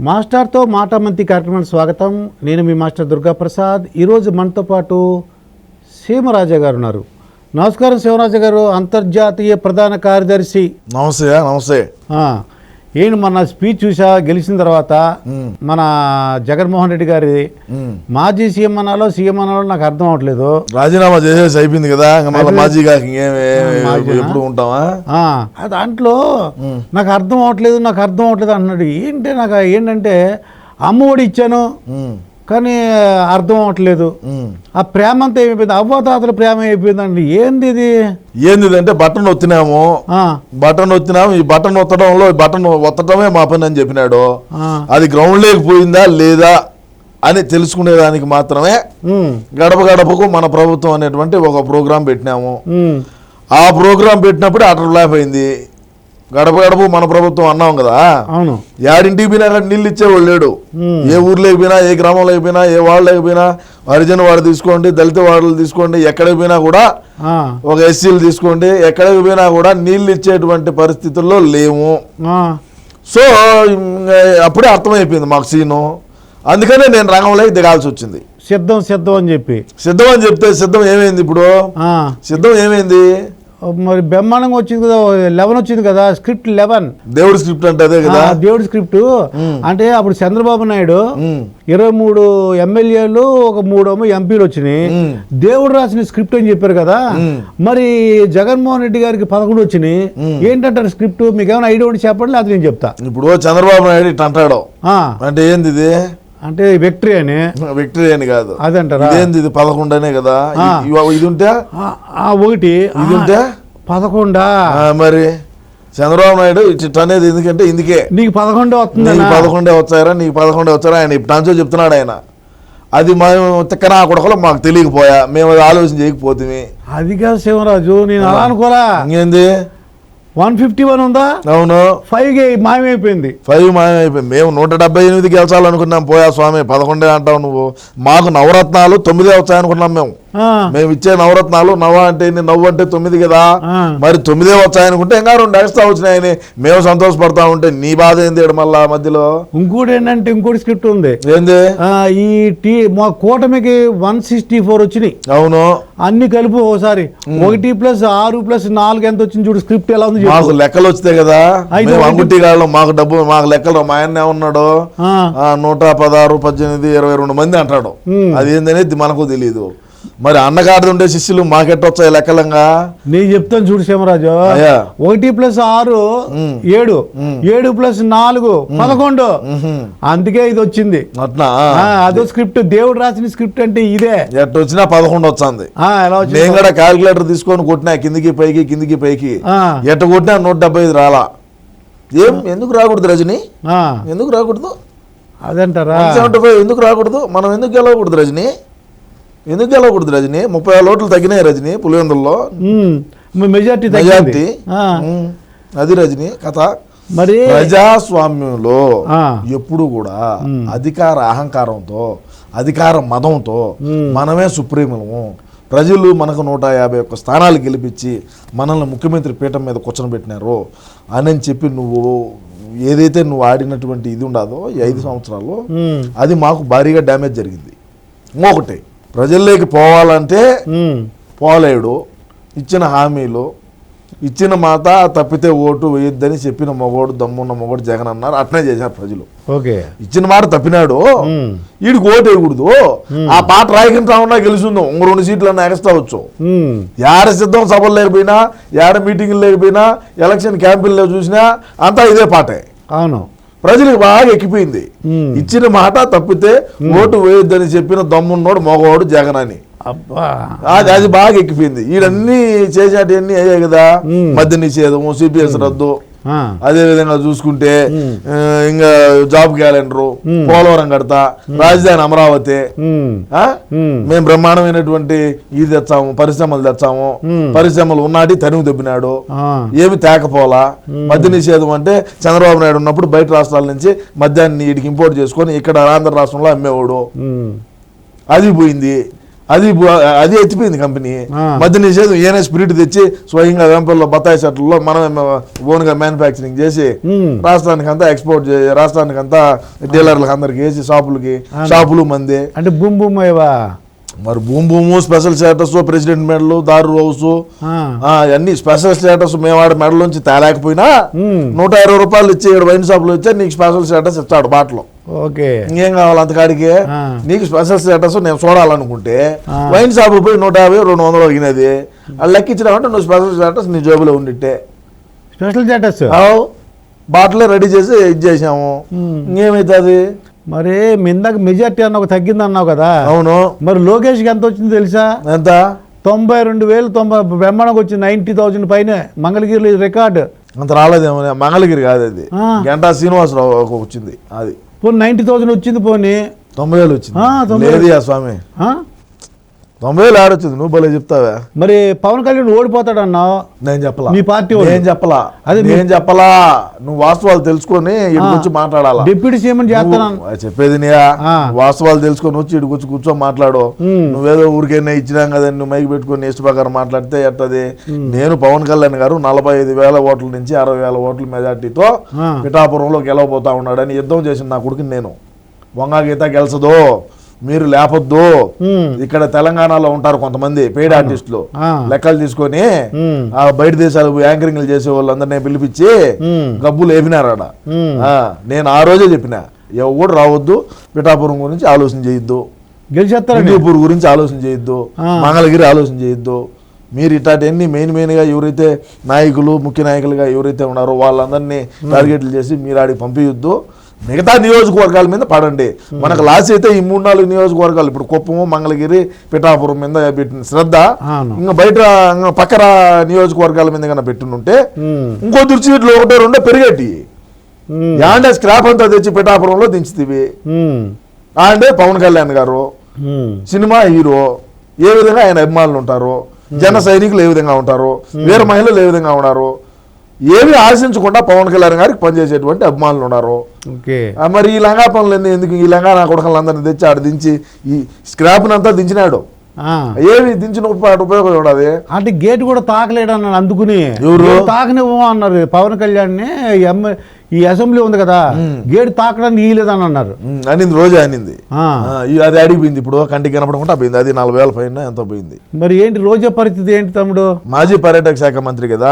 మాస్టర్తో మాటామంతి కార్యక్రమానికి స్వాగతం. నేను మీ మాస్టర్ దుర్గాప్రసాద్. ఈరోజు మనతో పాటు సీమరాజా గారు ఉన్నారు. నమస్కారం సీమరాజా గారు, అంతర్జాతీయ ప్రధాన కార్యదర్శి. నమస్తే. ఏంటి మన స్పీచ్ చూసా గెలిచిన తర్వాత మన జగన్మోహన్ రెడ్డి గారి మాజీ సీఎం అనాలో సీఎం అనాలో నాకు అర్థం అవట్లేదు. రాజీనామా చేసేసి అయిపోయింది కదా, మాజీ ఎప్పుడు ఉంటావా దాంట్లో నాకు అర్థం అవట్లేదు అన్నాడు. ఏంటంటే అమ్మఒడి ఇచ్చాను కానీ అర్థం అవట్లేదు. ఆ ప్రేమ అంతా ఏమైపోయింది, అవ్వతాతల ప్రేమ అయిపోయిందండి. ఏంది అంటే బటన్ ఒత్తినాము, ఈ బటన్ ఒత్తడంలో బటన్ ఒత్తడమే మా పని అని చెప్పినాడు. అది గ్రౌండ్ లేకపోయిందా లేదా అని తెలుసుకునేదానికి మాత్రమే గడప గడపకు మన ప్రభుత్వం అనేటువంటి ఒక ప్రోగ్రాం పెట్టినాము. ఆ ప్రోగ్రాం పెట్టినప్పుడు అటర్ ఫ్లాప్ అయింది. గడప గడప మన ప్రభుత్వం అన్నాం కదా, అవును. యాడింటికి పోయినా కానీ నీళ్ళు ఇచ్చేవాళ్ళు లేడు. ఏ ఊర్లో పోయినా, ఏ గ్రామంలో పోయినా, ఏ వాళ్ళకి పోయినా, హరిజన వాడు తీసుకోండి, దళిత వాడలు తీసుకోండి, ఎక్కడికి పోయినా కూడా, ఒక ఎస్సీలు తీసుకోండి, ఎక్కడికి పోయినా కూడా నీళ్ళు ఇచ్చేటువంటి పరిస్థితుల్లో లేవు. సో అప్పుడే అర్థమైపోయింది మాకు సీను. అందుకనే నేను రంగంలోకి దిగాల్సి వచ్చింది. సిద్ధం అని చెప్తే సిద్ధం ఏమైంది? ఇప్పుడు సిద్ధం ఏమైంది? మరి బ్రహ్మాండంగా వచ్చింది కదా, 11 వచ్చింది కదా, స్క్రిప్ట్ 11. దేవుడి స్క్రిప్ట్ అంటే అదే కదా, దేవుడి స్క్రిప్ట్. అంటే అప్పుడు చంద్రబాబు నాయుడు 23 ఎమ్మెల్యేలు, ఒక 3 ఎంపీలు వచ్చినాయి. దేవుడు రాసిన స్క్రిప్ట్ అని చెప్పారు కదా. మరి జగన్మోహన్ రెడ్డి గారికి 11 వచ్చినాయి. ఏంటంటారు స్క్రిప్ట్? మీకు ఏమైనా ఐడియా ఉండి చెప్పండి, అది నేను చెప్తా. ఇప్పుడు చంద్రబాబు నాయుడు ఇట్లా అంటాడు అంటే ఏంది ఇది? అంటే విక్టరీ అని కాదు, అదంటారా? ఏంది ఇది? 11 అనే కదా. ఇది ఉంటే 1, ఇది ఉంటే 11. మరి చంద్రబాబు నాయుడు ఇట్ అనేది ఎందుకంటే ఇందుకే నీకు 11 వస్తుంది, 11 వచ్చారా, నీకు 11 వచ్చారా ఆయన ఇప్పుడు చెప్తున్నాడు ఆయన. అది మేము తిక్కనా కొడకలో మాకు తెలియకపోయా, మేము అది ఆలోచన చేయకపోతే. అది కాదు శివరాజు, నేను అలా అనుకోరా. ఇంకేంది 151 ఉందా? అవును, 5 మాయమైపోయింది. 5 మాయమైపోయింది. మేము 178 గెలిచాలనుకున్నాం. పోయా స్వామి 11 అంటావు నువ్వు. మాకు నవరత్నాలు 9 వచ్చాయనుకున్నాం. మేము ఇచ్చే నవరత్నాలు నవ అంటే నవ్వు అంటే 9 కదా, మరి 9 వచ్చాయనుకుంటే ఇంకా 2 ఎక్స్ట్రా వచ్చినాయని మేము సంతోషపడతా ఉంటే నీ బాధ ఏంది? మళ్ళా మధ్యలో ఇంకోటి స్క్రిప్ట్ ఉంది. ఏంది? ఈ మా కూటమికి 164 వచ్చినాయి. అవును, అన్ని కలుపు ఒకసారి 1+6+4 ఎంత వచ్చింది చూడు. స్క్రిప్ట్ ఎలా ఉంది? మాకు లెక్కలు వచ్చితే కదా, అంగుట్టి గాళ్ళు మాకు డబ్బు, మాకు లెక్కలు. మా ఆయన ఏమన్నాడు, 116, 18, 22 మంది అంటాడు. అది ఏందనేది మనకు తెలియదు. మరి అన్నగారిది ఉండే శిష్యులు మాకెట్టొచ్చాయి లెక్కలంగా? నేను చెప్తాను చూడు శివరాజు. 1+6 7, 7+4 11. అందుకే ఇది వచ్చింది. అట్లా అదో స్క్రిప్ట్, దేవుడు రాసిన స్క్రిప్ట్ అంటే ఇదే. ఎట్ట వచ్చినా 11 వచ్చింది. నేను కూడా క్యాల్కులేటర్ తీసుకొని కొట్టినా, కిందికి పైకి ఎట్ట కొట్టినా 175 రాలా. ఎందుకు రాకూడదు రజని? ఎందుకు రాకూడదు? అదంటారా? 175 ఎందుకు రాకూడదు? మనం ఎందుకు గెలవకూడదు రజని? 30 ఓట్లు తగ్గినాయి రజని పులివెందుల్లో. మెజార్టీ అది రజని కథ. మరి ప్రజాస్వామ్యంలో ఎప్పుడు కూడా అధికార అహంకారంతో, అధికార మదంతో మనమే సుప్రీములము, ప్రజలు మనకు 151 స్థానాలు గెలిపించి మనల్ని ముఖ్యమంత్రి పీఠం మీద కూర్చొని అని చెప్పి నువ్వు ఏదైతే నువ్వు ఆడినటువంటి ఇది ఉండదో ఈ 5 సంవత్సరాల్లో, అది మాకు భారీగా డ్యామేజ్ జరిగింది. ఇంకొకటి, ప్రజల్లోకి పోవాలంటే పోలేడు. ఇచ్చిన హామీలు, ఇచ్చిన మాట తప్పితే ఓటు వేయొద్దని చెప్పిన మగోడు, దమ్మున్న మగోడు జగన్ అన్నారు. అట్నే చేశారు ప్రజలు. ఇచ్చిన మాట తప్పినాడు, వీడికి ఓటు వేయకూడదు. ఆ పాట రాయకుండా ఉన్నా గెలుచుందాం, 2 సీట్లన్నా ఎక్స్ట్రా వచ్చు. ఏడ సిద్ధం సభలు లేకపోయినా, ఏడ మీటింగ్లు లేకపోయినా, ఎలక్షన్ క్యాంపెయిన్లో చూసినా అంతా ఇదే పాటే. అవును, ప్రజలకు బాగా ఎక్కిపోయింది. ఇచ్చిన మాట తప్పితే ఓటు వేయొద్దని చెప్పిన దమ్మున్నోడు మగవాడు జగన్ అని. అది బాగా ఎక్కిపోయింది. వీడన్నీ చేసేటన్నీ అయ్యాయి కదా, మద్య నిషేధము, సిపిఎస్ రద్దు, అదే విధంగా చూసుకుంటే ఇంకా జాబ్ క్యాలెండరు, పోలవరం కడతా, రాజధాని అమరావతి, మేము బ్రహ్మాండమైనటువంటి ఇది తెచ్చాము, పరిశ్రమలు తెచ్చాము, పరిశ్రమలు ఉన్నాటి తనివి దెబ్బినాడు, ఏమి తేకపోలా. మద్య నిషేధం అంటే చంద్రబాబు నాయుడు ఉన్నప్పుడు బయట రాష్ట్రాల నుంచి మద్యాన్ని వీడికి ఇంపోర్ట్ చేసుకొని ఇక్కడ ఆంధ్ర రాష్ట్రంలో అమ్మేవాడు, అది పోయింది. అది ఎత్తిపోయింది కంపెనీ. మద్య నిషేధం ఈయన స్పిరిట్ తెచ్చి స్వయంగా వేంపల్లో బత్తాయి చెట్లలో మనం ఓన్గా మ్యానుఫ్యాక్చరింగ్ చేసి రాష్ట్రానికి అంతా ఎక్స్పోర్ట్ చేసి రాష్ట్రానికి అంతా డీలర్లకు అందరికి వేసి షాపులు మంది అంటే భూమి భూమి అయ్యవా. మరి భూము స్పెషల్ స్టేటస్, ప్రెసిడెంట్ మెడల్, దారు హౌస్ అన్ని స్పెషల్ స్టేటస్. మేము ఆడ మెడల్ నుంచి తేలేకపోయినా 120 రూపాయలు ఇచ్చి ఇక్కడ వైన్ షాపులో ఇచ్చా నీకు స్పెషల్ స్టేటస్ ఇస్తాడు బాటలో. ఓకే, ఇంకేం కావాలి అంతకాడికి? నీకు స్పెషల్ స్టేటస్ నేను చూడాలనుకుంటే వైన్ షాపు పోయి 150-200 అడిగినది అది లెక్కించినామంటే నువ్వు స్పెషల్ స్టేటస్ నీ జేబులో ఉండిట్టే. స్పెషల్ స్టేటస్ బాటలే రెడీ చేసి ఇది చేసాము. ఇంకేమైతుంది మరి? మీ ఇందాక మెజార్టీ అన్న ఒక తగ్గింది అన్నావు కదా. అవును. మరి లోకేష్కి ఎంత వచ్చింది తెలుసా? ఎంత? 92,000 బ్రహ్మాండంగా వచ్చింది. 90,000 పైన మంగళగిరిలో రికార్డు. అంత రాలేదేమో. మంగళగిరి కాదు అది, గంటా శ్రీనివాసరావు వచ్చింది. అది పోనీ 90,000 వచ్చింది. పోనీ 90,000 వచ్చింది. లేదు స్వామి, 90,000 ఆడొచ్చింది. నువ్వు భలే చెప్తావా? మరి పవన్ కళ్యాణ్ ఓడిపోతాడు అన్నావు. నేను చెప్పలా. మీ పార్టీ నేను చెప్పలా. అది నేను చెప్పలా. నువ్వు వాస్తవాలు తెలుసుకొని ఇక్కడికి మాట్లాడాలా. డిప్యూటీ సీఎం చేస్తాను చెప్పేది వాస్తవాలు తెలుసుకొని వచ్చి ఇక్కడికి కూర్చొని మాట్లాడు. నువ్వేదో ఊరికైనా ఇచ్చినాం కదా నువ్వు మైకి పెట్టుకుని ఇష్ట ప్రకారం మాట్లాడితే ఎట్టది? నేను పవన్ కళ్యాణ్ గారు 45,000 ఓట్ల నుంచి 60,000 ఓట్ల మెజార్టీతో పిఠాపురంలో గెలవబోతా ఉన్నాడని యుద్ధం చేసిన నా కొడుకుని నేను. వంగా గీత గెలిచదు, మీరు లేపొద్దు. ఇక్కడ తెలంగాణలో ఉంటారు కొంతమంది పెయిడ్ ఆర్టిస్టులు, లెక్కలు తీసుకొని బయట దేశాలు యాంకరింగ్లు చేసే వాళ్ళందరినీ పిలిపించి గబ్బులు వేపినారాడ. నేను ఆ రోజే చెప్పిన ఎవరు రావద్దు, పిఠాపురం గురించి ఆలోచన చేయొద్దు, హిందూపూర్ గురించి ఆలోచన చేయొద్దు, మంగళగిరి ఆలోచన చేయొద్దు. మీరు ఇట్లాంటివన్నీ మెయిన్గా ఎవరైతే నాయకులు ముఖ్య నాయకులుగా ఎవరైతే ఉన్నారో వాళ్ళందరినీ టార్గెట్లు చేసి మీరు ఆడికి పంపించొద్దు. మిగతా నియోజకవర్గాల మీద పడండి. మనకు లాస్ అయితే ఈ 3-4 నియోజకవర్గాలు ఇప్పుడు కుప్పము, మంగళగిరి, పిఠాపురం మీద పెట్టిన శ్రద్ధ ఇంకా బయట పక్కన నియోజకవర్గాల మీద కన్నా పెట్టుంటే ఇంకో సీట్లు 1-2 పెరిగేటి. యాండే స్క్రాప్ అంతా తెచ్చి పిఠాపురంలో దించుతీవి. అంటే పవన్ కళ్యాణ్ గారు సినిమా హీరో, ఏ విధంగా ఆయన అభిమానులు ఉంటారు, జన సైనికులు ఏ విధంగా ఉంటారు, వీర మహిళలు ఏ విధంగా ఉన్నారు, ఏమి ఆశించకుండా పవన్ కళ్యాణ్ గారికి పనిచేసేటువంటి అభిమానులు ఉన్నారు. మరి ఈ లంగా పనులు ఎందుకు? ఈ లంగా నా కొడుకులందరినీ తెచ్చి ఆడ దించి ఈ స్క్రాప్ అంతా దించినాడు. ఏమి దించిన ఉపయోగం ఉండదు. అంటే గేట్ కూడా తాకలేడు అన్నాడు. అందుకుని తాకనివ్వ అన్నారు పవన్ కళ్యాణ్ ని. ఈ అసెంబ్లీ ఉంది కదా, గేట్ తాకడానికి ఇయ్యలేదని అన్నారు. అనింది రోజే అనింది. అది అడిగిపోయింది. ఇప్పుడు కంటికి కనపడకుండా పోయింది. అది 40,000 పైన ఎంతో పోయింది. మరి ఏంటి రోజా పరిస్థితి ఏంటి తమ్ముడు? మాజీ పర్యాటక శాఖ మంత్రి కదా,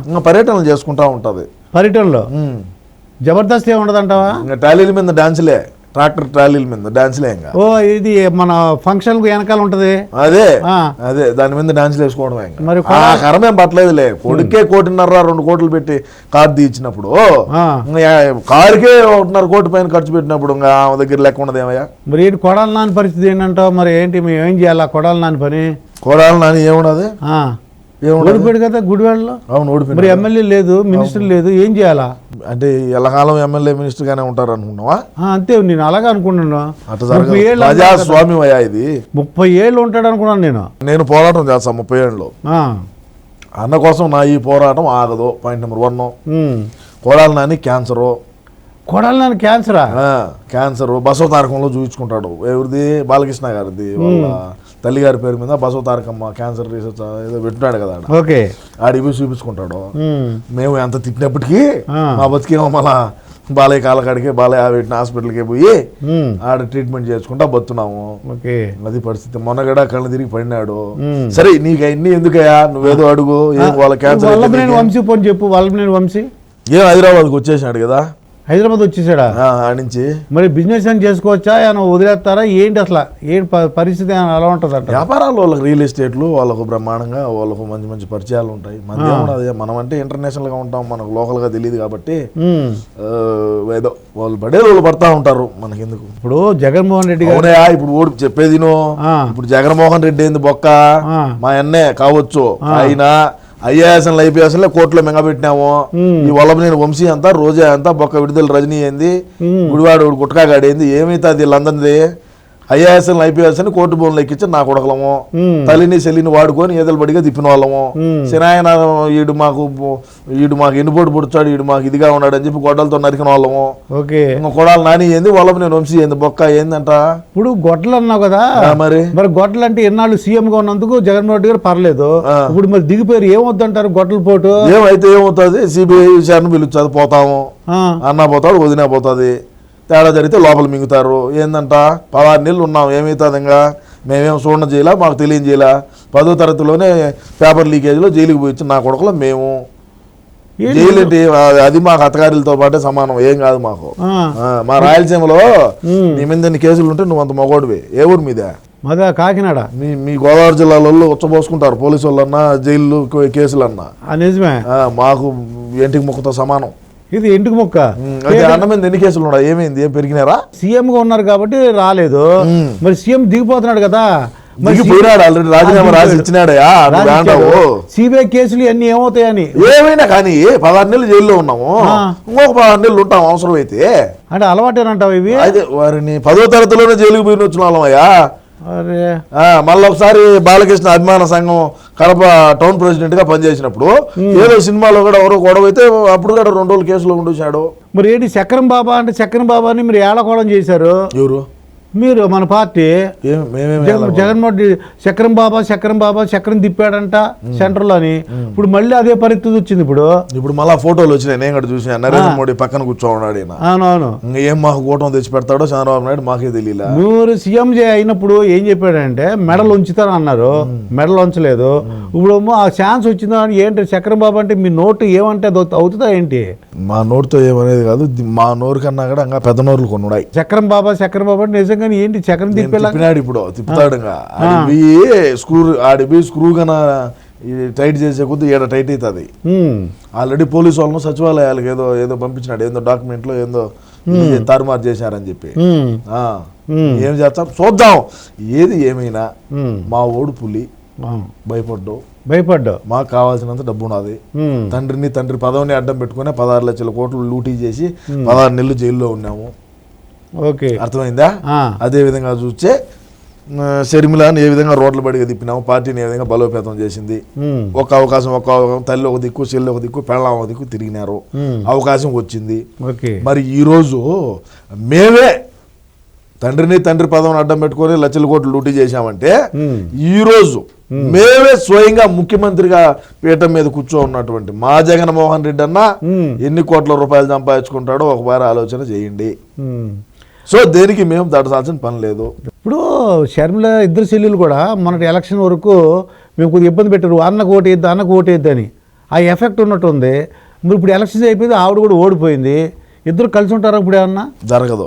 ఇంకా పర్యటనలు చేసుకుంటా ఉంటది. పర్యటనలో జబర్దస్త్ ఏ ఉండదంటావా? ఇంకా ట్రాలీల మీద డాన్సులే, ట్రాక్టర్ ట్రాలీల మీద డాన్సులే. ఇంకా ఇది మన ఫంక్షన్ వెనకాల ఉంటది. అదే దాని మీద డాన్సులు వేసుకోవడమే. మరి కరమేం పట్టలేదులే. కొడుకే 1.5-2 కోట్లు పెట్టి కారు తీయించినప్పుడు కారుకే 1.5 కోటి పైన ఖర్చు పెట్టినప్పుడు ఇంకా ఆమె దగ్గర లెక్క ఉండదు ఏమయ్యా. మరి ఏంటి కొడాలి నాని పరిస్థితి ఏంటంటావు? మరి ఏంటి మేము ఏం చేయాలా కొడాలి నాని పని? కొడాలి నాని ఏమున్నది? ఓడిపోయాడు కదా గుడివాడలో. అవును, ఓడిపోయాడు. మరి ఎమ్మెల్యే లేదు, మినిస్టర్ లేదు, ఏం చేయాలా? అంటే ఎల్లకాలం ఎమ్మెల్యే మినిస్టర్ గానే ఉంటారు అనుకున్నావా? అంతే, నేను అలాగే అనుకున్నాను. ప్రజాస్వామ్యం అయ్యా ఇది. 30 ఏళ్ళు ఉంటాడు అనుకున్నాను నేను పోరాటం చేస్తా 30 ఏళ్ళు. అన్న కోసం నా ఈ పోరాటం ఆగదు. Point number 1. Kodali Nani cancer. Kodali Nani క్యాన్సరా? క్యాన్సర్ బసవ తారకంలో చూపించుకుంటాడు. ఎవరిది? బాలకృష్ణ గారిది. వాళ్ళ తల్లిగారి పేరు మీద బసవ తారకమ్మ క్యాన్సర్ రీసెర్చ్ ఏదో పెట్టినాడు కదా, ఆడికి పోయి చూపించుకుంటాడు. మేము ఎంత తిట్టినప్పటికీ మా బతికేమో మళ్ళా బాలయ్య కాలకాడికి బాలయ్య పెట్టిన హాస్పిటల్కి పోయి ఆడ ట్రీట్మెంట్ చేసుకుంటా బతున్నాము. అది పరిస్థితి. మొన్నగడ కళ్ళు తిరిగి పడినాడు. సరే నీకు అన్ని ఎందుకయ్యా, నువ్వేదో అడుగు. ఏం వాళ్ళ క్యాన్సర్ వంశీ పోని చెప్పు. వాళ్ళ వంశీ ఏం హైదరాబాద్కి వచ్చేసినాడు కదా. హైదరాబాద్ వచ్చేసాడా? నుంచి మరి బిజినెస్ అని చేసుకోవచ్చా? ఏమైనా వదిలేస్తారా ఏంటి? అసలు ఏంటి పరిస్థితి ఎలా ఉంటుంది? అంటే వ్యాపారాలు వాళ్ళకి రియల్ ఎస్టేట్లు వాళ్ళకు బ్రహ్మాండంగా వాళ్ళకు మంచి మంచి పరిచయాలు ఉంటాయి. మనం అంటే ఇంటర్నేషనల్ గా ఉంటాం, మనకు లోకల్ గా తెలియదు కాబట్టి ఏదో వాళ్ళు పడేది వాళ్ళు పడతా ఉంటారు. మనకెందుకు? ఇప్పుడు జగన్మోహన్ రెడ్డి గారు ఇప్పుడు ఓడి చెప్పేది ఇప్పుడు జగన్మోహన్ రెడ్డి ఏంది బొక్క? మా అన్నే కావచ్చు. అయినా IAS IPS కోర్టులో మెంగబెట్టినాము. ఈ వల్లభనేని వంశీ అంతా, రోజా అంతా, బొక్క విడుదల రజనీ ఏంది, గుడివాడు గుట్కాగాడేంది, ఏమైతే అది వీళ్ళందరిది ఐఏఎస్ ఐపీఎస్ అని కోర్టు బోన్లు ఎక్కించి నా కొడకలము, తల్లిని చెల్లిని వాడుకొని ఏదలు బడిగా తిప్పిన వాళ్ళము. సినాయన ఈడు మాకు ఎన్నుపోటు పుడుచాడు, ఈడు మాకు ఇదిగా ఉన్నాడు అని చెప్పి గొడ్డలతో నరికిన వాళ్ళము. ఓకే, ఇంకా కొడాలి నాని ఏంది, వాళ్ళము నేను వంశీ ఏంది, బొక్క ఏందంట. ఇప్పుడు గొడ్డలు అన్నావు కదా, మరి గొడ్డలు అంటే ఎన్నాళ్ళు సీఎం గా ఉన్నందుకు జగన్మోహన్ రెడ్డి గారు పర్లేదు. ఇప్పుడు మరి దిగిపోయారు, ఏమవుతుంటారు గొడ్డల పోటు? ఏమైతే ఏమవుతుంది, సిబిఐ విషయాన్ని పిలుస్తుంది, పోతాము అన్నా పోతాడు, వదినా పోతుంది. తేడా జరిగితే లోపల మింగుతారు. ఏందంట 16 నెలలు ఉన్నాం, ఏమవుతుంది ఇంకా మేమేం చూడడం చేయాల, మాకు తెలియజేయాల. 10వ తరగతిలోనే పేపర్ లీకేజ్లో జైలుకి పోయి నా కొడుకులో మేము జైలు ఏంటి, అది మాకు అత్తగారిలతో పాటే సమానం, ఏం కాదు మాకు. మా రాయలసీమలో నీ మీద ఎన్ని కేసులు ఉంటే నువ్వు అంత మగోడివి. ఏ ఊరు మీద? మాదా కాకినాడ. మీ గోదావరి జిల్లాలో ఉచ్చబోసుకుంటారు పోలీసు వాళ్ళన్నా, జైలు కేసులన్నా. నిజమే, మాకు ఇంటికి ముక్కతో సమానం. ఇది ఇంటికి ముక్క. అన్న మీద ఎన్ని కేసులు ఉన్నాయి, ఏమైంది, ఏం పెరిగినారా? సీఎం గా ఉన్నారు కాబట్టి రాలేదు. మరి సీఎం దిగిపోతున్నాడు కదా, పోయినాడు ఆల్రెడీ, రాజీనామా రాసి ఇచ్చినాడయా. సిబిఐ కేసులు అన్ని ఏమవుతాయని. ఏమైనా కానీ 16 నెలలు జైల్లో ఉన్నాము, ఇంకొక 16 నెలలు ఉంటాం అవసరం అయితే. అంటే అలవాటేనంటావు ఇవి? అయితే వారిని 10వ తరగతిలోనే జైలుకి పోయిన వచ్చిన వాళ్ళమయ్యా. మళ్ళీ ఒకసారి బాలకృష్ణ అభిమాన సంఘం కడప టౌన్ ప్రెసిడెంట్ గా పనిచేసినప్పుడు ఏదో సినిమాలో కూడా ఎవరో గొడవ అయితే అప్పుడు కూడా 2 రోజులు కేసులో ఉండొచ్చాడు. మరి ఏంటి చక్రం బాబా అంటే, చక్రం బాబాని మీరు ఏళకోవడం చేశారు. ఎవరు? మీరు, మన పార్టీ. జగన్మోహన్ రెడ్డి చక్రం బాబా చక్రం తిప్పాడంట సెంటర్ లో అని. ఇప్పుడు మళ్ళీ అదే పరిస్థితి వచ్చింది. ఇప్పుడు మళ్ళీ ఫోటోలు వచ్చినాయి, నేను కూడా చూసాను. నరేంద్ర మోడీ పక్కన కూర్చోన్నాడు. అవునవును, ఏం మాకు కూటమి తెచ్చి పెడతాడో చంద్రబాబు నాయుడు మాకే తెలియలే. మీరు సీఎం అయినప్పుడు ఏం చెప్పాడంటే మెడల్ ఉంచుతాను అన్నారు, మెడల్ ఉంచలేదు. ఇప్పుడు ఆ ఛాన్స్ వచ్చిందా అని. ఏంటి చక్రం బాబు అంటే మీ నోటు ఏమంటే అవుతుందా ఏంటి? మా నోటుతో ఏమనేది కాదు, మా నోరు కన్నా కూడా ఇంకా పెద్ద నోరులు కొన్ని ఉన్నాయి. చక్రం బాబా అంటే నిజంగా ఏంటి చక్రం తిప్పినాడు, ఇప్పుడు తిప్పుతాడు. ఆడిపోయి స్క్రూ కన్నా టైట్ చేసే కొద్ది ఏడ టైట్ అవుతుంది. ఆల్రెడీ పోలీసు వాళ్ళను సచివాలయాలకు ఏదో పంపించినాడు, ఏదో డాక్యుమెంట్ లో ఏదో తారుమారు చేశారని చెప్పి. ఏం చేస్తాం చూద్దాం. ఏది ఏమైనా మా ఓడు పులి, భయపడ్డావు. మాకు కావాల్సినంత డబ్బు ఉన్నది. తండ్రి పదవిని అడ్డం పెట్టుకుని 16 లక్షల కోట్లు లూటీ చేసి 16 నెలలు జైల్లో ఉన్నాము. ఓకే, అర్థమైందా? అదే విధంగా చూస్తే షర్మిలాని ఏ విధంగా రోడ్ల బడిగా తిప్పినాము, పార్టీని ఏ విధంగా బలోపేతం చేసింది. ఒక అవకాశం తల్లి ఒక దిక్కు, చెల్లి ఒక దిక్కు, పెళ్ళాం ఒక దిక్కు తిరిగినారు, అవకాశం వచ్చింది. మరి ఈరోజు మేమే తండ్రి పదవిని అడ్డం పెట్టుకొని లక్షల కోట్లు లూటీ చేశామంటే, ఈ రోజు మేమే స్వయంగా ముఖ్యమంత్రిగా పీఠం మీద కూర్చో ఉన్నటువంటి మా జగన్మోహన్ రెడ్డి అన్న ఎన్ని కోట్ల రూపాయలు సంపాదించుకుంటాడో ఒకసారి ఆలోచన చేయండి. సో దేనికి మేము దాటాల్సిన పని లేదు. ఇప్పుడు షర్మిల ఇద్దరు చెల్లెలు కూడా మొన్నటి ఎలక్షన్ వరకు మేము కొద్దిగా ఇబ్బంది పెట్టారు, అన్నకు ఓటేద్దు అని. ఆ ఎఫెక్ట్ ఉన్నట్టుంది. మరి ఇప్పుడు ఎలక్షన్స్ అయిపోయింది, ఆవిడ కూడా ఓడిపోయింది. ఇద్దరు కలిసి ఉంటారా ఇప్పుడు? ఏమన్నా జరగదు.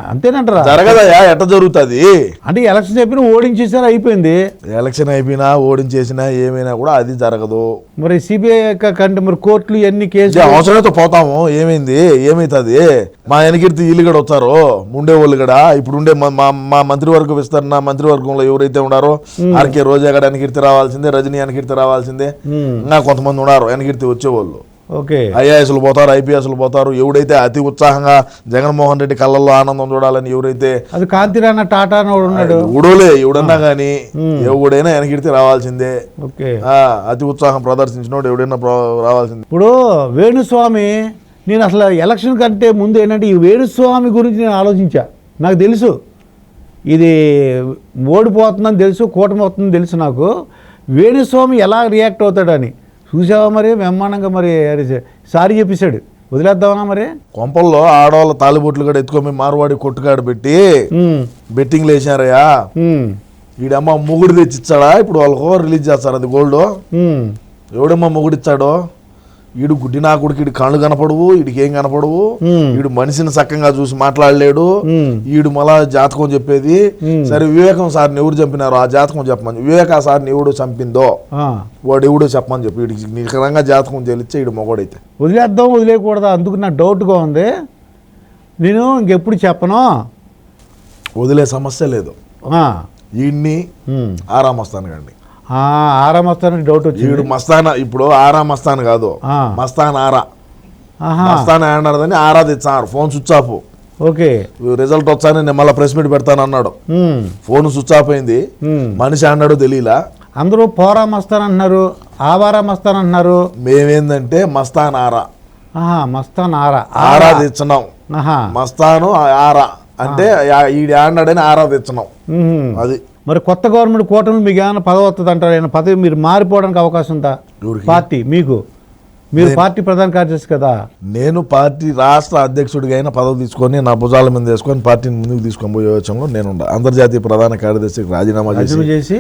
అంతేనంటారా? జరగదయా, ఎట్ట జరుగుతుంది అంటే ఎలక్షన్ అయిపోయినా ఓడించేసారా, అయిపోయింది. ఎలక్షన్ అయిపోయినా ఓడించేసినా ఏమైనా కూడా అది జరగదు. మరి సిబిఐ కంటే మరి కోర్టులు ఎన్ని కేసులు అవసరమైతే పోతాము. ఏమైతుంది? మా వెనకీర్తి వీళ్ళు కూడా వస్తారు, ఉండే వాళ్ళు కూడా. ఇప్పుడు ఉండే మా మంత్రివర్గ విస్తరణ మంత్రివర్గంలో ఎవరైతే ఉన్నారో ఆర్కే రోజా గడ వెనకీర్తి రావాల్సిందే, రజనీ వెనకీర్తి రావాల్సిందే. ఇంకా కొంతమంది ఉన్నారు వెనకీర్తి వచ్చేవాళ్ళు. ఐఏఎస్లు పోతారు, ఐపీఎస్లు పోతారు. ఎవడైతే అతి ఉత్సాహంగా జగన్మోహన్ రెడ్డి కళ్ళల్లో ఆనందం చూడాలని ఎవరైతే, అది కాంతిరాణ టాటా ఉన్నాడు, ఉడోలే ఎవడన్నా కానీ ఎవడైనా వెనకిడితే రావాల్సిందే. అతి ఉత్సాహం ప్రదర్శించినోడు ఎవడైనా రావాల్సిందే. ఇప్పుడు వేణుస్వామి, నేను అసలు ఎలక్షన్ కంటే ముందు ఏంటంటే ఈ వేణుస్వామి గురించి నేను ఆలోచించా. నాకు తెలుసు ఇది ఓడిపోతుందని తెలుసు, కూటమి అవుతుందని తెలుసు. నాకు వేణుస్వామి ఎలా రియాక్ట్ అవుతాడని చూసావా? మరి బ్రహ్మాండంగా మరి సారీ చెప్పేశాడు, వదిలేద్దామా? మరి కొంపల్లో ఆడవాళ్ళ తాలిబొట్లు కూడా ఎత్తుకొని మార్వాడి కొట్టుకాడు పెట్టి బెట్టింగ్లు వేసారయ్యా. ఈడమ్మ మొగుడు తెచ్చిచ్చాడా? ఇప్పుడు వాళ్ళకు రిలీజ్ చేస్తారు అది గోల్డ్. ఎవడమ్మా మొగుడు ఇచ్చాడో? ఈడు గుడ్డి నా కొడుకు, ఈడు కళ్ళు కనపడవు, ఈడికి ఏం కనపడవు, ఈడు మనిషిని చక్కగా చూసి మాట్లాడలేడు, ఈడు మళ్ళా జాతకం చెప్పేది. సరే వివేకం సార్ని ఎవరు చంపినారో ఆ జాతకం చెప్పమని, వివేకా సార్ని ఎవడు చంపిందో వాడు ఎవడో చెప్పమని చెప్పి వీడికి నిఖరంగా జాతకం చెల్లిస్తే ఈడు మొగోడైతే. వదిలేద్దాం వదిలేయకూడదా? అందుకు నాకు డౌట్గా ఉంది. నేను ఇంకెప్పుడు చెప్పను, వదిలే సమస్య లేదు. ఈయన్ని ఆరామస్తాను కండి, ఆరామస్తానికి డౌట్ వచ్చి వీడు మస్తానా. ఇప్పుడు మస్తాన్ కాదు, మస్తాన్ ఆరా. మస్తాన్ ఆడదని ఆరా తెచ్చారు, phone switch off. Okay. Result వచ్చానే నేను మళ్ళీ ప్రెస్ మీట్ పెడతాను అన్నాడు. ఫోన్ స్విచ్ ఆఫ్ అయింది. మనిషి అన్నాడు తెలియలా. అందరూ పోరా మస్తాన్ అంటున్నారు, ఆవారా మస్తాన్ అంటున్నారు. మేమేందంటే మస్తాన్ ఆరా. మస్తాన్ ఆరా ఆరా తెచ్చినాం. మస్తాను ఆరా అంటే ఈడు ఆడినాడని ఆరా తెచ్చినాం. అది మరి కొత్త గవర్నమెంట్ కూటమి మీకు ఏమైనా పదవి వస్తుంది అంటారు? పదవి మీరు మారిపోవడానికి అవకాశం ఉందా? పార్టీ మీరు పార్టీ ప్రధాన కార్యదర్శి కదా. నేను పార్టీ రాష్ట్ర అధ్యక్షుడిగా అయినా పదవి తీసుకొని నా భుజాల మీద వేసుకొని పార్టీని ముందుకు తీసుకొని పోయే యోచనలో నేను అంతర్జాతీయ ప్రధాన కార్యదర్శికి రాజీనామా చేసి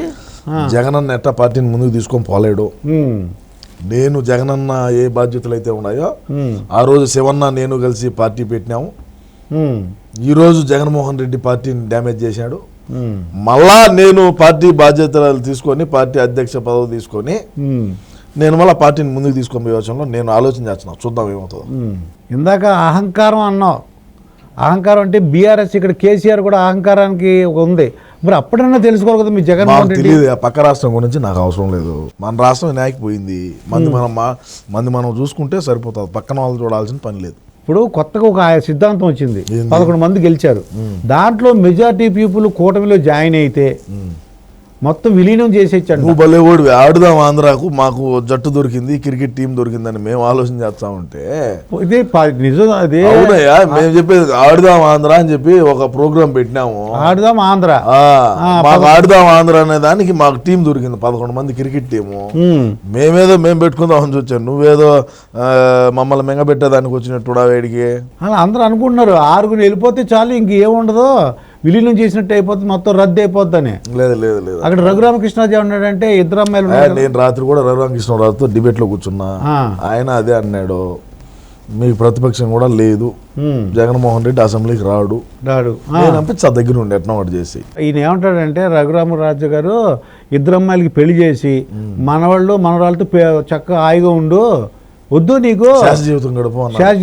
జగనన్న ఎట్టా పార్టీని ముందుకు తీసుకొని పోలేడు. నేను జగనన్న ఏ బాధ్యతలు అయితే ఉన్నాయో ఆ రోజు శివన్న నేను కలిసి పార్టీ పెట్టినాము. ఈరోజు జగన్మోహన్ రెడ్డి పార్టీని డ్యామేజ్ చేశాడు. మళ్ళా నేను పార్టీ బాధ్యతలు తీసుకొని పార్టీ అధ్యక్ష పదవి తీసుకొని నేను మళ్ళీ పార్టీని ముందుకు తీసుకొని యోచనలో నేను ఆలోచన చేస్తున్నాను. చూద్దాం ఏమవుతుందో. ఇందాక అహంకారం అన్నావు. అహంకారం అంటే బీఆర్ఎస్ ఇక్కడ కేసీఆర్ కూడా అహంకారానికి ఉంది. మరి అప్పుడన్నా తెలుసుకోవాలి కదా మీ జగన్మోహన్ రెడ్డి. తెలియదు పక్క రాష్ట్రం గురించి నాకు అవసరం లేదు. మన రాష్ట్రం వినాయకపోయింది. మంది మనం చూసుకుంటే సరిపోతుంది. పక్కన వాళ్ళు చూడాల్సిన పని లేదు. ఇప్పుడు కొత్తగా ఒక సిద్ధాంతం వచ్చింది. 11 మంది గెలిచారు. దాంట్లో మెజారిటీ పీపుల్ కూటమిలో జాయిన్ అయితే మొత్తం విలీనం చేసేచ్చాడు. నువ్వు భలే ఓడివి. ఆడుదాం ఆంధ్రాకు మాకు జట్టు దొరికింది, క్రికెట్ టీం దొరికిందని మేము ఆలోచన చేస్తామంటే ఇదే నిజం. అదే అవునయ్యా మేము చెప్పేది. ఆడుదాం ఆంధ్ర అని చెప్పి ఒక ప్రోగ్రాం పెట్టినాము. ఆడుదాం ఆంధ్ర. మాకు ఆడుదాం ఆంధ్ర అనే దానికి మాకు టీం దొరికింది. 11 మంది క్రికెట్ టీము. మేము పెట్టుకుందాం అని వచ్చాను. నువ్వేదో మమ్మల్ని మెంగబెట్టేదానికి వచ్చినట్టు వేడికి అలా అందరూ అనుకుంటున్నారు. 6 వెళ్ళిపోతే చాలు, ఇంకేముండదు, విలీనం చేసినట్టు అయిపోతుంది, మొత్తం రద్దు అయిపోద్దని. లేదు లేదు లేదు. అక్కడ రఘురామకృష్ణాజీ ఉన్నాడంటే 2 అమ్మాయిలు. నేను రాత్రి కూడా రఘురామకృష్ణరావుతో డిబేట్ లో కూర్చున్నా. ఆయన అదే అన్నాడు, మీకు ప్రతిపక్షం కూడా లేదు, జగన్మోహన్ రెడ్డి అసెంబ్లీకి రాడు. నేను దగ్గర ఉండి ఎట్లా ఒకటి చేసి ఈయన ఏమంటాడంటే రఘురామరాజు గారు 2 అమ్మాయిలకి పెళ్లి చేసి మనవాళ్ళతో చక్కగా హాయిగా ఉండు, వద్దు నీకు శాశ్వత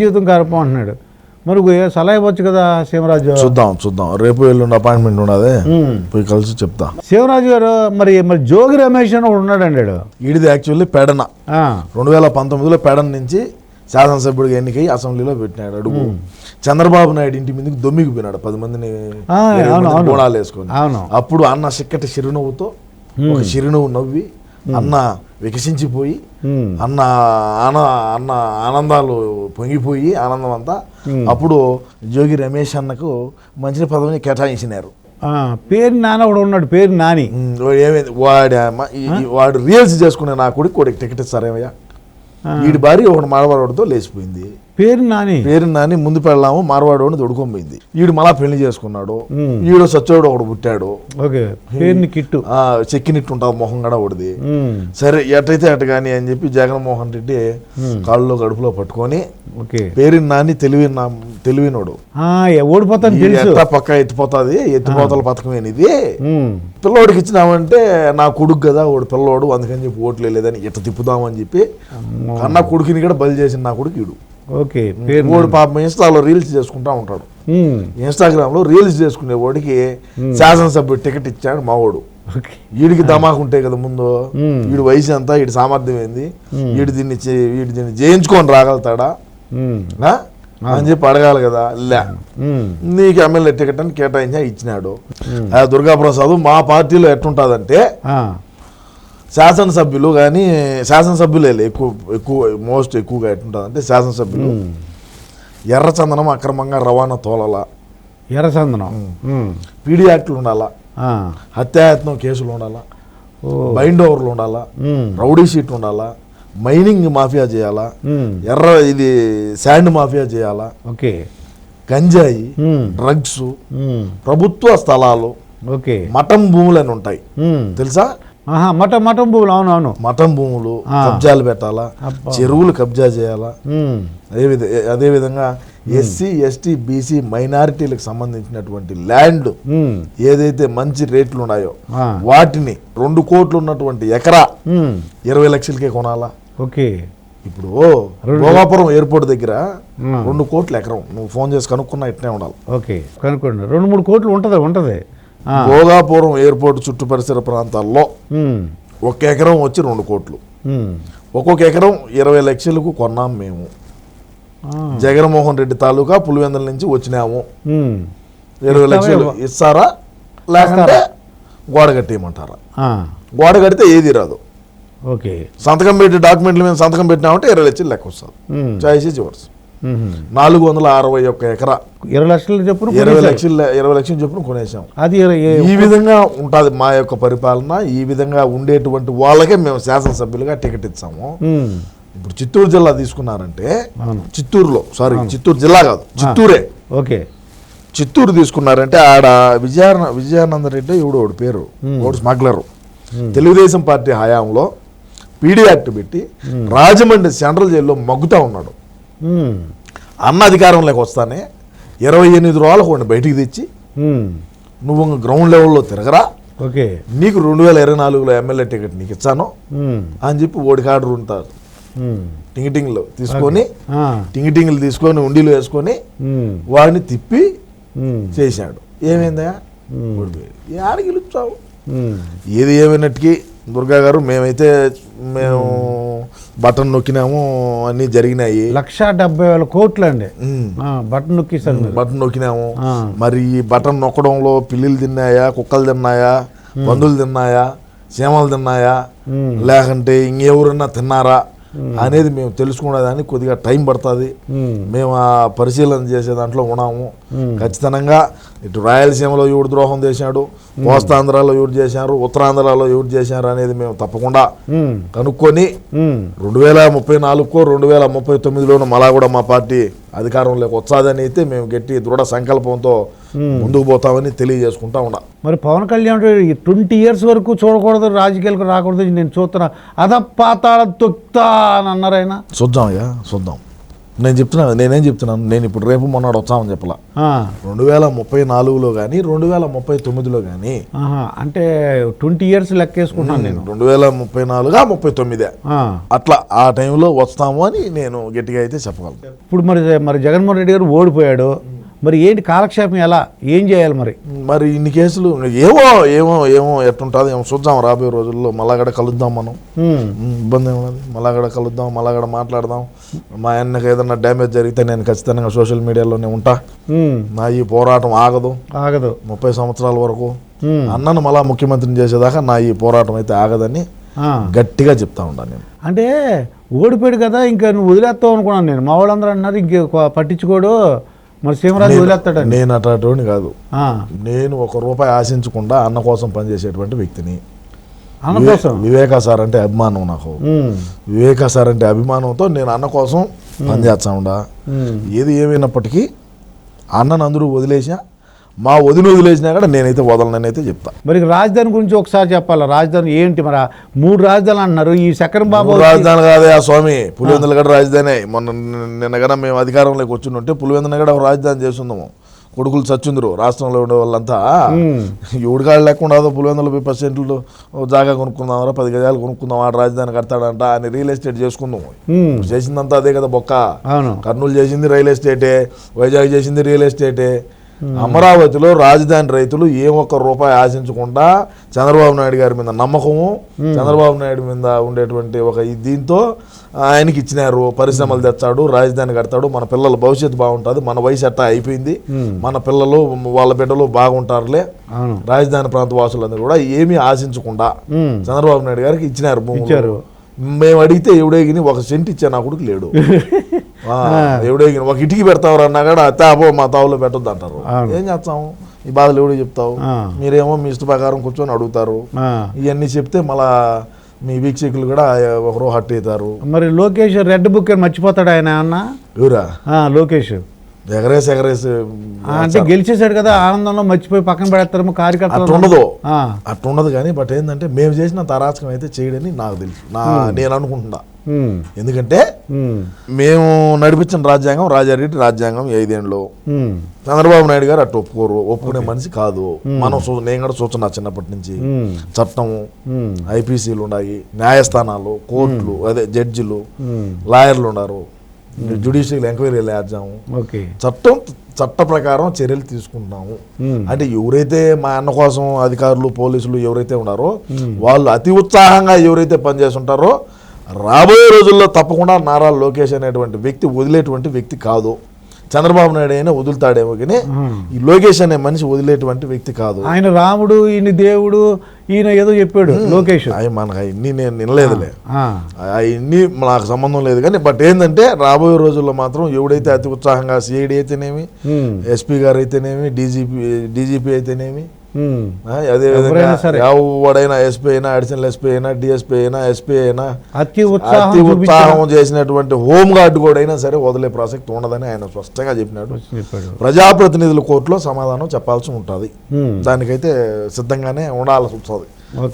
జీవితం గడప అంటున్నాడు. మరి సలహా ఇవ్వచ్చు కదా శివరాజు. చూద్దాం రేపు ఎల్లుండి అపాయింట్మెంట్ ఉన్నదే, పోయి కలిసి చెప్తా. శివరాజు గారు మరి జోగి రమేష్ అని ఉన్నాడు అన్నాడు. ఈడిది యాక్చువల్లీ పెడన. 2019లో పెడన నుంచి శాసనసభ్యుడిగా ఎన్నికై అసెంబ్లీలో పెట్టినాడు అడుగు. చంద్రబాబు నాయుడు ఇంటి మీదకి దొమ్మికి పోయినాడు 10 మందిని గోడాలు వేసుకొని. అప్పుడు అన్న చిక్కటి చిరునవ్వుతో ఒక చిరునవ్వు నవ్వి అన్న వికసించిపోయి అన్న ఆనందాలు పొంగిపోయి ఆనందం అంతా. అప్పుడు జోగి రమేష్ అన్నకు మంచి పదవిని కేటాయించినారు. పేరు నాని కూడా ఉన్నాడు, పేరు నాని. ఏమైంది వాడు రీల్స్ చేసుకునే నా కొడుకు టికెట్ ఇస్తారేమయ్యా. వీడి భార్య ఒకటి మార్వాడితో లేచిపోయింది. పేరు నాని ముందు పెళ్ళాము మార్వాడోని దొడుకోపోయింది. వీడు మళ్ళా పెళ్లి చేసుకున్నాడు. వీడు సచ్చోడు ఒకడు పుట్టాడు. చెక్కినిట్టు ఉంటుంది మొహం కూడా ఒకటిది. సరే ఎట్టయితే అటు కానీ అని చెప్పి జగన్మోహన్ రెడ్డి కాళ్ళలో గడుపులో పట్టుకొని పేరు నాని తెలివినోడు ఓడిపోతాడు పక్క ఎత్తిపోతుంది, ఎత్తిపోతల పథకమేనిది, పిల్లోడికి ఇచ్చినామంటే నా కొడుకు కదా వాడు పిల్లోడు అందుకని చెప్పి ఓట్లు లేదని ఇట్ట తిప్పుదామని చెప్పి అన్న కొడుకుని కూడా బలి చేసిన నా కొడుకు వీడు. వాడు పాపం ఇన్స్టాలో రీల్స్ చేసుకుంటా ఉంటాడు. ఇన్స్టాగ్రామ్ లో రీల్స్ చేసుకునే వాడికి శాసనసభ్యుడు టికెట్ ఇచ్చాడు మా వాడు. వీడికి ధమాకు ఉంటాయి కదా ముందు, వీడి వయసు ఎంత, వీడి సామర్థ్యం ఏంది, వీడి దీన్ని జయించుకొని రాగలుగుతాడా అని చెప్పి అడగాలి కదా. నీకు ఎమ్మెల్యే టికెట్ అని కేటాయించా ఇచ్చినాడు. దుర్గాప్రసాద్ మా పార్టీలో ఎట్టుంటుందంటే శాసనసభ్యులు కానీ శాసనసభ్యులే మోస్ట్ ఎక్కువగా ఎట్టుంటుంది అంటే శాసనసభ్యులు ఎర్రచందనం అక్రమంగా రవాణా తోలలా, ఎర్రచందనం పీడీ యాక్ట్లు ఉండాలా, హత్యాయత్నం కేసులు ఉండాలా, బైండ్ ఓవర్లు ఉండాలా, రౌడీ షీట్ ఉండాలా, మైనింగ్ మాఫియా చేయాలా, ఇది శాండ్ మాఫియా చేయాలా, గంజాయి, డ్రగ్స్, ప్రభుత్వ స్థలాలు, మఠం భూములు అని ఉంటాయి తెలుసా. మఠం భూములు. అవునవును, మఠం భూములు కబ్జాలు పెట్టాలా, చెరువులు కబ్జా చేయాలా. అదేవిధంగా ఎస్సీ ఎస్టీ బీసీ మైనారిటీలకు సంబంధించినటువంటి ల్యాండ్ ఏదైతే మంచి రేట్లు ఉన్నాయో వాటిని 2 కోట్లు ఉన్నటువంటి ఎకరా 20 లక్షలకే కొనాలా. ఇప్పుడు భోగాపురం ఎయిర్పోర్ట్ దగ్గర 2 కోట్ల ఎకరం నువ్వు ఫోన్ చేసి కనుక్కున్నా ఇట్నే ఉండాలి. కనుక్కోండి 2-3 కోట్లు ఉంటది. భోగాపురం ఎయిర్పోర్ట్ చుట్టూ పరిసర ప్రాంతాల్లో 1 ఎకరం వచ్చి 2 కోట్లు. ఒక్కొక్క ఎకరం 20 లక్షలకు కొన్నాం మేము. జగన్మోహన్ రెడ్డి తాలూకా పులివెందుల నుంచి వచ్చినాము, 20 లక్షలు ఇస్తారా లేకుంటే గోడ కట్టేయమంటారా? గోడ కడితే ఏది రాదు. ఓకే, సంతకం పెట్టి డాక్యుమెంట్ల మీద సంతకం పెట్టినామంటే 20 లక్షలు లెక్క వస్తుంది. Choice is yours. 461 ఎకరా 20 లక్షలు చెప్పున 20 లక్షలు చెప్పున కొనేసాం. అది ఈ విధంగా ఉంటుంది మా యొక్క పరిపాలన. ఈ విధంగా ఉండేటువంటి వాళ్ళకే మేము శాసనసభ్యులుగా టికెట్ ఇచ్చాము. ఇప్పుడు చిత్తూరు జిల్లా తీసుకున్నారంటే, చిత్తూరులో చిత్తూరు జిల్లా కాదు, చిత్తూరే. ఓకే, చిత్తూరు తీసుకున్నారంటే ఆడ విజయానంద రెడ్డి ఎవడు పేరు, ఒకడు స్మగ్లరు, తెలుగుదేశం పార్టీ హయాంలో పీడీ యాక్ట్ పెట్టి రాజమండ్రి సెంట్రల్ జైల్లో మగ్గుతా ఉన్నాడు. అన్న అధికారంలోకి వస్తానే 28 రోజులకు వాడిని బయటికి తెచ్చి నువ్వు గ్రౌండ్ లెవెల్లో తిరగరా, ఓకే, నీకు 2024లో ఎమ్మెల్యే టికెట్ నీకు ఇచ్చాను అని చెప్పి ఓడికి ఆర్డర్ ఉంటారు. టింగిటింగ్లు తీసుకొని ఉండిలో వేసుకొని వాడిని తిప్పి చేశాడు. ఏమైందా, ఆడికి గెలుచావు. ఏది ఏమైనట్టుకి దుర్గా గారు, మేము బటన్ నొక్కినాము, అన్ని జరిగినాయి. 1,70,000 కోట్లు అండి బటన్ నొక్కిస్తాను. బటన్ నొక్కినాము. మరి ఈ బటన్ నొక్కడంలో పిల్లిలు తిన్నాయా, కుక్కలు తిన్నాయా, పందులు తిన్నాయా, చీమలు తిన్నాయా, లేకంటే ఇంకెవరన్నా తిన్నారా అనేది మేము తెలుసుకునేదానికి కొద్దిగా టైం పడుతుంది. మేము ఆ పరిశీలన చేసే దాంట్లో ఉన్నాము. ఖచ్చితంగా ఇటు రాయలసీమలో ఎవడు ద్రోహం చేశాడు, కోస్తాంధ్రాలో ఎవరు చేశారు, ఉత్తరాంధ్రలో ఎవరు చేశారు అనేది మేము తప్పకుండా కనుక్కొని 2034కో 2039లోనూ మళ్ళా కూడా మా పార్టీ అధికారంలోకి వచ్చాదని అయితే మేము గట్టి దృఢ సంకల్పంతో ముందుకు పోతామని తెలియజేసుకుంటా ఉన్నా. మరి పవన్ కళ్యాణ్ 20 ఇయర్స్ వరకు చూడకూడదు, రాజకీయాలకు రాకూడదు, నేను చూస్తున్నా అదపాతాళ తొక్తా అని అన్నారు ఆయన. చూద్దామయ్యా, చూద్దాం. నేనేం చెప్తున్నాను, నేను ఇప్పుడు రేపు మొన్నడు వచ్చామని చెప్పలా. 2034లో కానీ 2039లో కానీ, అంటే 20 ఇయర్స్ లెక్కేసుకుంటాను నేను. 2034 39 అట్లా ఆ టైంలో వస్తాము అని నేను గట్టిగా అయితే చెప్పగలను. ఇప్పుడు మరి జగన్మోహన్ రెడ్డి గారు ఓడిపోయాడు, మరి ఏంటి కాలక్షేపం, ఎలా ఏం చేయాలి? మరి ఇన్ని కేసులు ఏమో ఏమో ఏమో ఎట్టుంటుంది ఏమో చూద్దాం. రాబోయే రోజుల్లో మళ్ళాగడ కలుద్దాం, మనం ఇబ్బంది ఏమన్నది, మళ్ళాగడ కలుద్దాం, మళ్ళాగడ మాట్లాడదాం. మా ఆయనకి ఏదన్నా డ్యామేజ్ జరిగితే నేను ఖచ్చితంగా సోషల్ మీడియాలోనే ఉంటా. నా ఈ పోరాటం ఆగదు 30 సంవత్సరాల వరకు. అన్నను మళ్ళా ముఖ్యమంత్రిని చేసేదాకా నా ఈ పోరాటం అయితే ఆగదని గట్టిగా చెప్తా ఉంటాను నేను. అంటే ఓడిపోయాడు కదా, ఇంకా నువ్వు వదిలేస్తావు అనుకున్నాను నేను. మా వాళ్ళందరూ అన్నారు ఇంక పట్టించుకోడు, మరి సీమరాజు వదిలేస్తాడు. నేను అట్లాంటి కాదు. నేను ₹1 ఆశించకుండా అన్న కోసం పనిచేసేటువంటి వ్యక్తిని. అన్న కోసం వివేకా సార్ అంటే అభిమానం నాకు. వివేకా సార్ అంటే అభిమానంతో నేను అన్న కోసం పనిచేస్తా ఉండా. ఏది ఏమైనప్పటికీ అన్నను అందరూ వదిలేసా, మా వదిలేసినా కూడా నేనైతే వదలనని అయితే చెప్తా. మరి రాజధాని గురించి ఒకసారి చెప్పాలా? రాజధాని ఏంటి మరి? 3 రాజధానులు అంటున్నారు. ఈ చక్రం బాబు రాజధాని కాదే ఆ స్వామి, పులివెందుల గడ రాజధాని. నిన్న కన్నా మేము అధికారంలోకి వచ్చింటే పులివెందుల గడ ఒక రాజధాని చేస్తున్నాము. కొడుకులు చచ్చుందరు రాష్ట్రంలో ఉండే వాళ్ళంతా. ఎవడికాళ్ళు లేకుండా పులివెందుల 10% జాగా కొనుక్కుందాం, 10 గజాలు కొనుక్కుందాం, ఆడ రాజధాని కడతాడంట అని రియల్ ఎస్టేట్ చేసుకుందాం. చేసిందంతా అదే కదా బొక్క. కర్నూలు చేసింది రియల్ ఎస్టేటే, వైజాగ్ చేసింది రియల్ ఎస్టేటే. అమరావతిలో రాజధాని రైతులు ఏ ₹1 ఆశించకుండా చంద్రబాబు నాయుడు గారి మీద నమ్మకము, చంద్రబాబు నాయుడు మీద ఉండేటువంటి ఒక దీంతో ఆయనకి ఇచ్చినారు. పరిశ్రమలు తెచ్చాడు, రాజధాని కడతాడు, మన పిల్లల భవిష్యత్తు బాగుంటుంది, మన వయసు అట్టా అయిపోయింది, మన పిల్లలు వాళ్ళ బిడ్డలు బాగుంటారులే, రాజధాని ప్రాంత వాసులందరూ కూడా ఏమీ ఆశించకుండా చంద్రబాబు నాయుడు గారికి ఇచ్చినారు భూములు. మేము అడిగితే ఎవడేగిని 1 సెంట్ ఇచ్చా నా కొడుకు లేడు. ఎవడేగిని 1 ఇటుకి పెడతావు అన్నా కూడా తాపో మా తావులో పెట్టొద్దు అంటారు. ఏం చేస్తాము, ఈ బాధలు ఎవడో చెప్తావు. మీరేమో మీ ఇష్ట ప్రకారం కూర్చొని అడుగుతారు. ఇవన్నీ చెప్తే మళ్ళా మీ వీక్షకులు కూడా ఒకరో హట్ అవుతారు. మరి లోకేష్ రెడ్ బుక్ అని మర్చిపోతాడు ఆయన అన్న? ఎవరా లోకేష్? ఎగరేసి అంటే గెలిచేశాడు కదా, ఆనందంలో మర్చిపోయి పక్కన పెడతారు కార్యకర్తలు. అట్లుండదు కానీ బట్ ఏంటంటే మేము చేసిన అరాచకం అయితే చేయడని నాకు తెలుసు, నేను అనుకుంటున్నా. ఎందుకంటే మేము నడిపించిన రాజ్యాంగం రాజారెడ్డి రాజ్యాంగం 5 ఏళ్ళు. చంద్రబాబు నాయుడు గారు అటు ఒప్పుకునే మనిషి కాదు. మనం నేను కూడా చూస్తున్నా చిన్నప్పటి నుంచి. చట్టము, ఐపీసీలు ఉన్నాయి, న్యాయస్థానాలు, కోర్టులు, అదే జడ్జిలు, లాయర్లు ఉన్నారు, జ్యుడిషియల్ ఎంక్వైరీలు వేద్దాము, చట్ట ప్రకారం చర్యలు తీసుకుంటున్నాము. అంటే ఎవరైతే మా అన్న కోసం అధికారులు, పోలీసులు ఎవరైతే ఉన్నారో వాళ్ళు అతి ఉత్సాహంగా ఎవరైతే పనిచేస్తుంటారో రాబోయే రోజుల్లో తప్పకుండా నారా లోకేష్ అనేటువంటి వ్యక్తి వదిలేటువంటి వ్యక్తి కాదు. చంద్రబాబు నాయుడు అయినా వదులుతాడేమో కానీ ఈ లోకేష్ అనే మనిషి వదిలేటువంటి వ్యక్తి కాదు. ఆయన రాముడు, ఈయన దేవుడు, ఈయన ఏదో చెప్పాడు లోకేష్. మనకు అవన్నీ నేను వినలేదులే, అవన్నీ నాకు సంబంధం లేదు. కానీ బట్ ఏంటంటే రాబోయే రోజుల్లో మాత్రం ఎవడైతే అతి ఉత్సాహంగా సిఐడి అయితేనేమి, ఎస్పీ గారు అయితేనేమి, డీజీపీ అయితేనేమి, అదేవిధంగా ఎవడైనా ఎస్పీ అయినా, అడిషనల్ ఎస్పీ అయినా, డిఎస్పీ అయినా, ఎస్పీ అయినా అతి ఉత్సాహం చేసినటువంటి హోమ్ గార్డ్ కూడా అయినా సరే వదిలే ప్రసక్తి ఉండదని ఆయన స్పష్టంగా చెప్పినాడు. ప్రజాప్రతినిధుల కోర్టులో సమాధానం చెప్పాల్సి ఉంటుంది. దానికైతే సిద్ధంగానే ఉండాల్సి వస్తుంది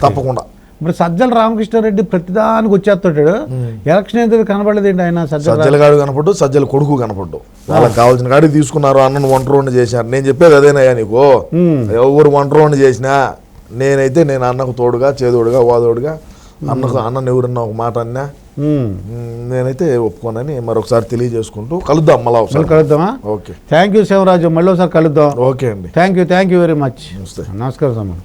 తప్పకుండా. ఇప్పుడు సజ్జల రామకృష్ణారెడ్డి ప్రతిదానికి వచ్చేస్తాడు. ఎలక్షన్ అయితే కనపడలేదండి ఆయన. సజ్జల గాడు కనపడ్డు, సజ్జల కొడుకు కనపడ్డు. వాళ్ళకి కావాల్సిన కాడికి తీసుకున్నారు. అన్నను వంట రోడ్డు చేశారు. నేను చెప్పేది అదేనయ్యా నీకు. ఎవరు వంట రోడ్డు చేసినా నేను అన్నకు తోడుగా, చేదోడుగా, వాదోడుగా, అన్నను ఎవరన్నా ఒక మాట అన్నా నేనైతే ఒప్పుకోనని మరొకసారి తెలియజేసుకుంటూ కలుద్దాం. మళ్ళీ ఒకసారి కలుద్దామా? Okay, thank you Sivaraju. మళ్ళీ ఒకసారి కలుద్దాం. ఓకే అండి, థ్యాంక్ యూ వెరీ మచ్. నమస్కారం.